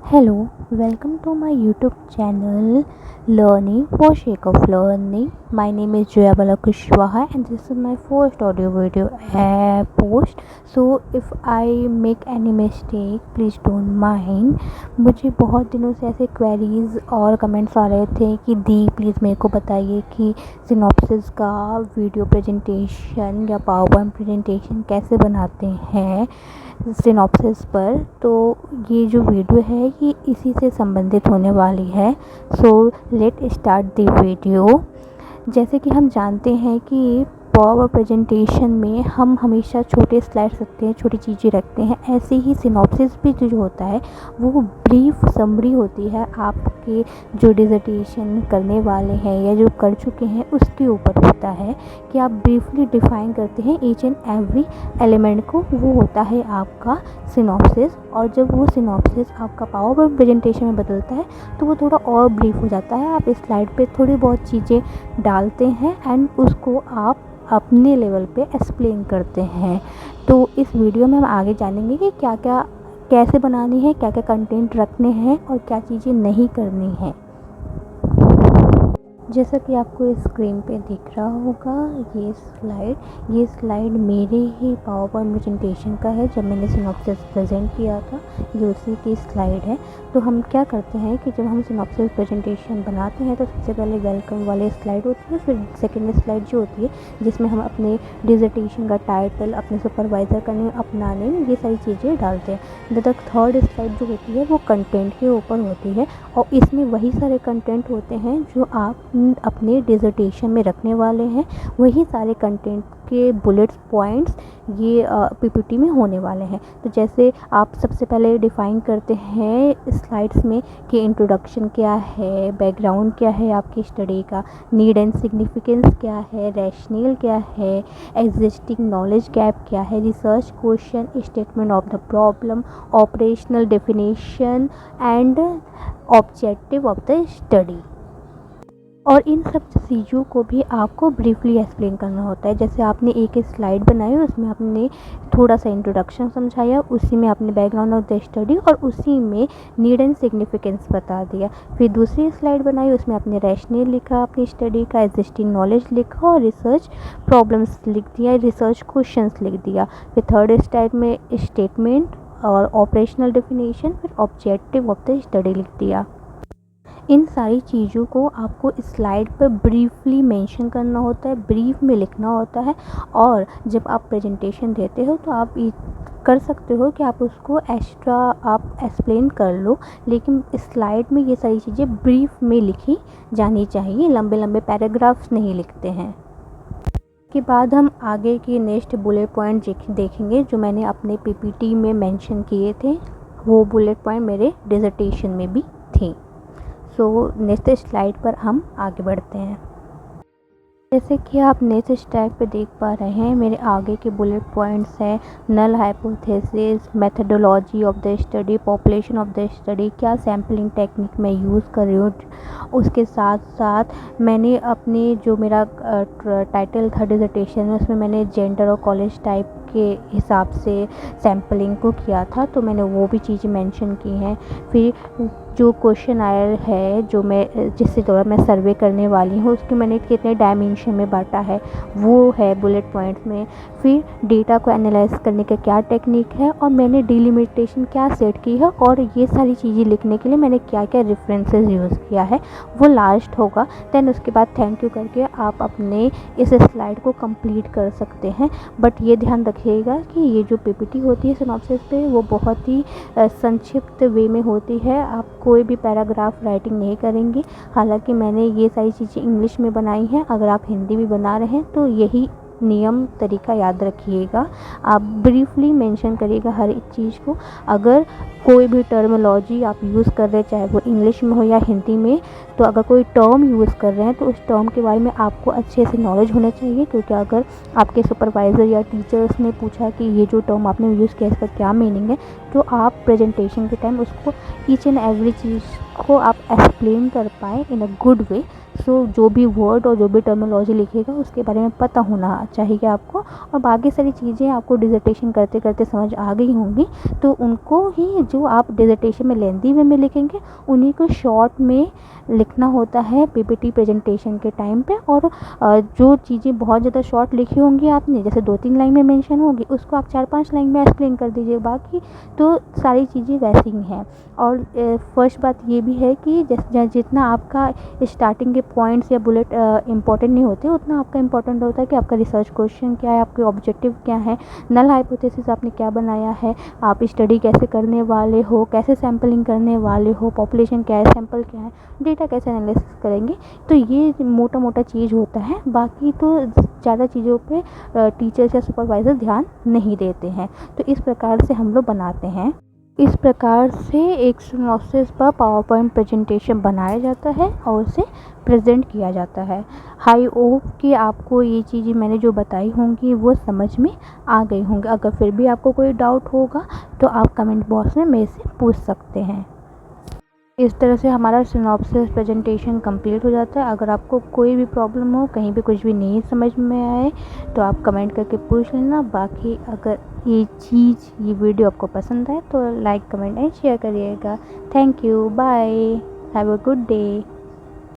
Hello, welcome to my YouTube channel Learning for Sake of Learning. My name is Joyabala Kushwaha and this is my first audio video post. So if I make any mistake, please don't mind. मुझे बहुत दिनों से ऐसे queries और comments आ रहे थे कि दी please मेरे को बताइए कि सिनॉप्सिस का वीडियो प्रेजेंटेशन या पावर पॉइंट प्रेजेंटेशन कैसे बनाते हैं सिनॉप्सिस पर। तो ये जो वीडियो है ये इसी से संबंधित होने वाली है। So let start the video. जैसे कि हम जानते हैं कि पावर प्रेजेंटेशन में हम हमेशा छोटे स्लाइड्स रखते हैं, छोटी चीज़ें रखते हैं। ऐसे ही सिनॉप्सिस भी जो होता है वो ब्रीफ समरी होती है आपके जो डिसर्टेशन करने वाले हैं या जो कर चुके हैं उसके ऊपर होता है कि आप ब्रीफली डिफाइन करते हैं ईच एंड एवरी एलिमेंट को। वो होता है आपका सिनॉप्सिस। और जब वो सिनॉप्सिस आपका पावर पॉइंट प्रेजेंटेशन में बदलता है तो वो थोड़ा और ब्रीफ हो जाता है। आप इस स्लाइड पे थोड़ी बहुत चीज़ें डालते हैं एंड उसको आप अपने लेवल पे एक्सप्लेन करते हैं। तो इस वीडियो में हम आगे जानेंगे कि क्या क्या कैसे बनानी है, क्या क्या कंटेंट रखने हैं और क्या चीज़ें नहीं करनी है। जैसा कि आपको स्क्रीन पे दिख रहा होगा ये स्लाइड मेरे ही पावर पॉइंट प्रेजेंटेशन का है। जब मैंने सिनॉप्सिस प्रेजेंट किया था ये उसी की स्लाइड है। तो हम क्या करते हैं कि जब हम सिनॉप्सिस प्रेजेंटेशन बनाते हैं तो सबसे पहले वेलकम वाली स्लाइड होती है, फिर सेकेंड स्लाइड जो होती है जिसमें हम अपने डिसर्टेशन का टाइटल, अपने सुपरवाइज़र का नेम, अपना नेम, ये सारी चीज़ें डालते हैं। द थर्ड स्लाइड जो होती है वो कंटेंट के ऊपर होती है और इसमें वही सारे कंटेंट होते हैं जो आप अपने डिसर्टेशन में रखने वाले हैं। वही सारे कंटेंट के बुलेट्स पॉइंट्स ये पीपीटी में होने वाले हैं। तो जैसे आप सबसे पहले डिफ़ाइन करते हैं स्लाइड्स में कि इंट्रोडक्शन क्या है, बैकग्राउंड क्या है आपकी स्टडी का, नीड एंड सिग्निफिकेंस क्या है, रैशनल क्या है, एग्जिस्टिंग नॉलेज गैप क्या है, research question, statement of the problem, operational definition and objective of the study. और इन सब चीज़ों को भी आपको ब्रीफली एक्सप्लेन करना होता है। जैसे आपने एक स्लाइड बनाई, उसमें आपने थोड़ा सा इंट्रोडक्शन समझाया, उसी में आपने बैकग्राउंड ऑफ द स्टडी और उसी में नीड एंड सिग्निफिकेंस बता दिया। फिर दूसरी स्लाइड बनाई, उसमें आपने रैशनल लिखा, अपनी स्टडी का एग्जिस्टिंग नॉलेज लिखा और रिसर्च प्रॉब्लम्स लिख दिया, रिसर्च क्वेश्चंस लिख दिया। फिर थर्ड स्लाइड में स्टेटमेंट और ऑपरेशनल डेफिनेशन, फिर ऑब्जेक्टिव ऑफ द स्टडी लिख दिया। इन सारी चीज़ों को आपको स्लाइड पर ब्रीफली मेंशन करना होता है, ब्रीफ में लिखना होता है। और जब आप प्रेजेंटेशन देते हो तो आप कर सकते हो कि आप उसको एक्स्ट्रा आप एक्सप्लेन कर लो, लेकिन स्लाइड में ये सारी चीज़ें ब्रीफ में लिखी जानी चाहिए। लंबे लंबे पैराग्राफ्स नहीं लिखते हैं। के बाद हम आगे के नेक्स्ट बुलेट पॉइंट देखेंगे जो मैंने अपने पीपीटी में मेंशन किए थे। वो बुलेट पॉइंट मेरे डिसर्टेशन में भी थे। सो नेक्स्ट स्लाइड पर हम आगे बढ़ते हैं। जैसे कि आप नेक्स्ट स्लाइड पे देख पा रहे हैं मेरे आगे के बुलेट पॉइंट्स हैं null hypothesis, methodology of the study, population of the study, क्या सैम्पलिंग टेक्निक मैं यूज़ कर रही हूँ। उसके साथ साथ मैंने अपने जो मेरा टाइटल था डिसर्टेशन में उसमें मैंने जेंडर और कॉलेज टाइप के हिसाब से सैम्पलिंग को किया था, तो मैंने वो भी चीज़ें मेंशन की हैं। फिर जो क्वेश्चन आयर है जो मैं जिससे दौरान मैं सर्वे करने वाली हूँ उसके मैंने कितने डायमेंशन में बांटा है वो है बुलेट पॉइंट्स में। फिर डेटा को एनालाइज करने का क्या टेक्निक है और मैंने डिलिमिटेशन क्या सेट की है और ये सारी चीज़ें लिखने के लिए मैंने क्या क्या रेफरेंसेस यूज़ किया है वो लास्ट होगा। देन उसके बाद थैंक यू करके आप अपने इस स्लाइड को कंप्लीट कर सकते हैं। बट ये ध्यान रखिएगा कि ये जो पीपीटी होती है सिनॉप्सिस पे वो बहुत ही संक्षिप्त वे में होती है। आप कोई भी पैराग्राफ राइटिंग नहीं करेंगे। हालांकि मैंने ये सारी चीज़ें इंग्लिश में बनाई हैं, अगर आप हिंदी भी बना रहे हैं तो यही नियम तरीका याद रखिएगा। आप ब्रीफली मेंशन करिएगा हर एक चीज़ को। अगर कोई भी टर्मिनोलॉजी आप यूज़ कर रहे हैं चाहे वो इंग्लिश में हो या हिंदी में, तो अगर कोई टर्म यूज़ कर रहे हैं तो उस टर्म के बारे में आपको अच्छे से नॉलेज होना चाहिए। क्योंकि अगर आपके सुपरवाइज़र या टीचर्स ने पूछा कि ये जो टर्म आपने यूज़ किया इसका क्या मीनिंग है, तो आप प्रेजेंटेशन के टाइम उसको ईच एंड एवरी चीज़ को आप एक्सप्लेन कर पाएँ इन अ गुड वे। सो जो भी वर्ड और जो भी टर्मिनोलॉजी लिखेगा उसके बारे में पता होना चाहिए आपको। और बाकी सारी चीज़ें आपको डिसर्टेशन करते करते समझ आ गई होंगी, तो उनको ही जो आप डिसर्टेशन में लेंथी वे में लिखेंगे उन्हीं को शॉर्ट में लिखना होता है पीपीटी प्रेजेंटेशन के टाइम पे। और जो चीज़ें बहुत ज़्यादा शॉर्ट लिखी होंगी आपने, जैसे 2-3 लाइन में मेंशन होगी, उसको आप 4-5 लाइन में एक्सप्लेन कर दीजिए। बाकी तो सारी चीज़ें वैसी ही हैं। और फर्स्ट बात ये भी है कि जितना आपका स्टार्टिंग के पॉइंट्स या बुलेट इंपॉर्टेंट नहीं होते, उतना आपका इंपॉर्टेंट होता है कि आपका रिसर्च क्वेश्चन क्या है, आपके ऑब्जेक्टिव क्या है, नल हाइपोथेसिस आपने क्या बनाया है, आप स्टडी कैसे करने वाले हो, कैसे सैम्पलिंग करने वाले हो, पॉपुलेशन क्या है, सैंपल क्या है, डेटा कैसे एनालिसिस करेंगे। तो ये मोटा मोटा चीज़ होता है। बाकी तो ज़्यादा चीज़ों पे टीचर्स या सुपरवाइज़र ध्यान नहीं देते हैं। तो इस प्रकार से हम लोग बनाते हैं। इस प्रकार से एक सिनॉप्सिस पर पावर पॉइंट प्रेजेंटेशन बनाया जाता है और उसे प्रेजेंट किया जाता है। आई होप कि आपको ये चीज़ें मैंने जो बताई होंगी वो समझ में आ गई होंगी। अगर फिर भी आपको कोई डाउट होगा तो आप कमेंट बॉक्स में मेरे से पूछ सकते हैं। इस तरह से हमारा सिनॉप्सिस प्रेजेंटेशन कंप्लीट हो जाता है। अगर आपको कोई भी प्रॉब्लम हो, कहीं पे कुछ भी नहीं समझ में आए, तो आप कमेंट करके पूछ लेना। बाकी अगर ये वीडियो आपको पसंद आए तो लाइक, कमेंट एंड शेयर करिएगा। Thank you, bye, have a good day.